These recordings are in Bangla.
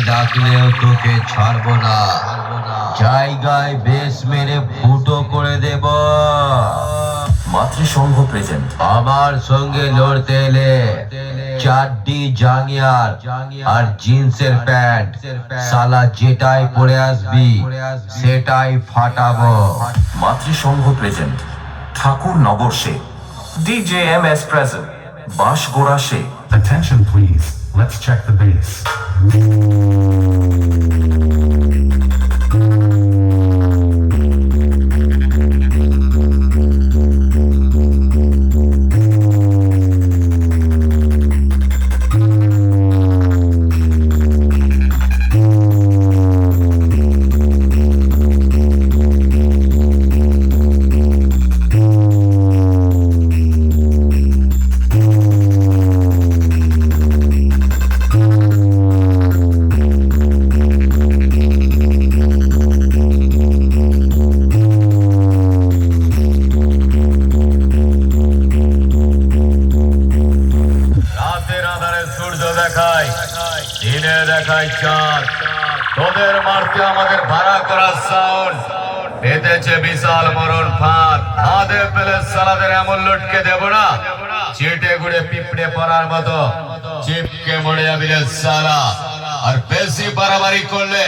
ডাকলেও তোকে ছাড়বো না, জায়গায় বেশ মেরে ফুটো করে দেব। মাতৃসংঘ প্রেজেন্ট। আমার সঙ্গে লড়তে এলে চাড্ডি জাঙ্গিয়ার আর জিন্সের প্যান্ট সালা যেটাই পরে আসবি সেটাই ফাটাবো। মাতৃসংঘ প্রেজেন্ট। ঠাকুর নগর সে। DJMS present. বাঁশগোড়া সে। Attention please, let's check the bass. দিনে দেখায় চাঁদ, তোদের মারতে আমাদের ভাড়া করা সাউন্ড পেতেছে বিশাল মরণ ফাঁদ। হাতে পেলে সালাদের এমন লটকে দেব না, চেটে গুড়ে পিঁপড়ে পড়ার মতো চিপকে মরে যাবি রে সালা। আর বেশি বাড়াবাড়ি করলে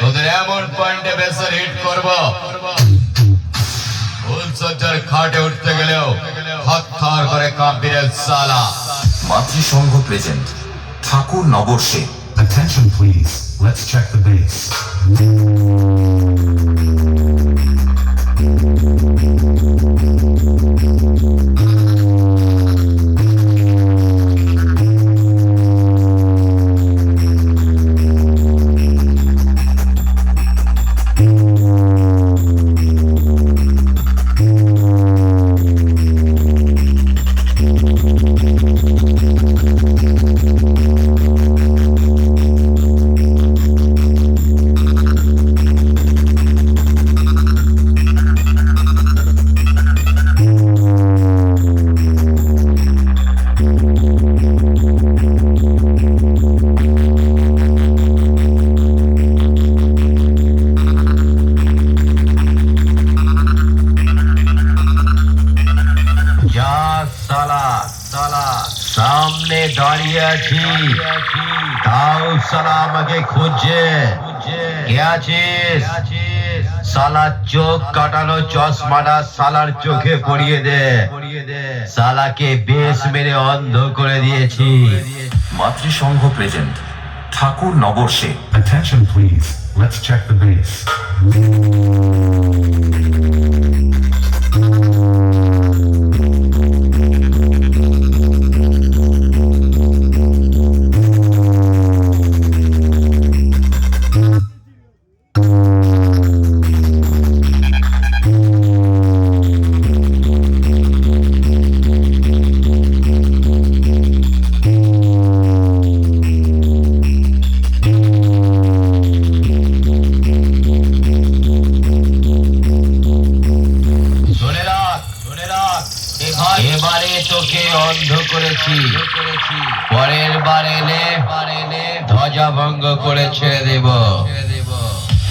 তোদের এমন পয়েন্টে বেসের হিট করব, ফুলসজ্জার খাটে উঠতে গেলেও থরথর করে কাঁপবি রে সালা। মাতৃসংঘ প্রেজেন্ট। ঠাকুর নগর সে। Attention please, let's check the bass. সামনে দাঁড়িয়ে আছি, তাও সালা আমাকে খুঁজছে। কে আছিস? সালা চোখ কাটানো চশমাটা সালার চোখে পরিয়ে দে, সালাকে বেশ মেরে অন্ধ করে দিয়েছি। মাতৃসংঘ প্রেজেন্ট। ঠাকুর নগর সে। Attention please, let's check the bass. এবারে তোকে অন্ধ করেছি, পরের বার এলে ধ্বজাভঙ্গ করে ছেড়ে দেব।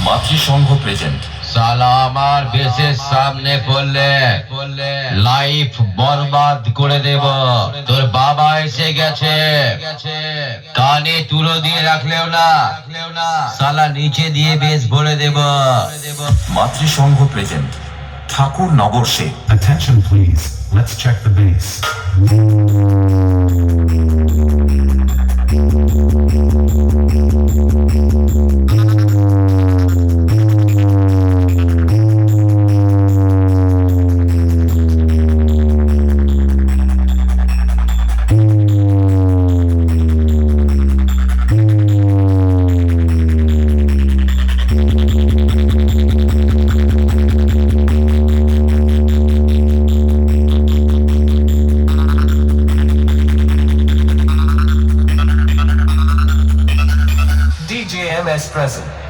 মাতৃসংঘ প্রেজেন্ট। সালা আমার বেশের সামনে পড়লে লাইফ বরবাদ করে দেব। তোর বাবা এসে গেছে, কানে তুলো দিয়ে রাখলেও না, সালা নিচে দিয়ে বেশ ভরে দেব। মাতৃসংঘ প্রেজেন্ট। ঠাকুর নগর সে। Attention please, let's check the bass. DJMS present.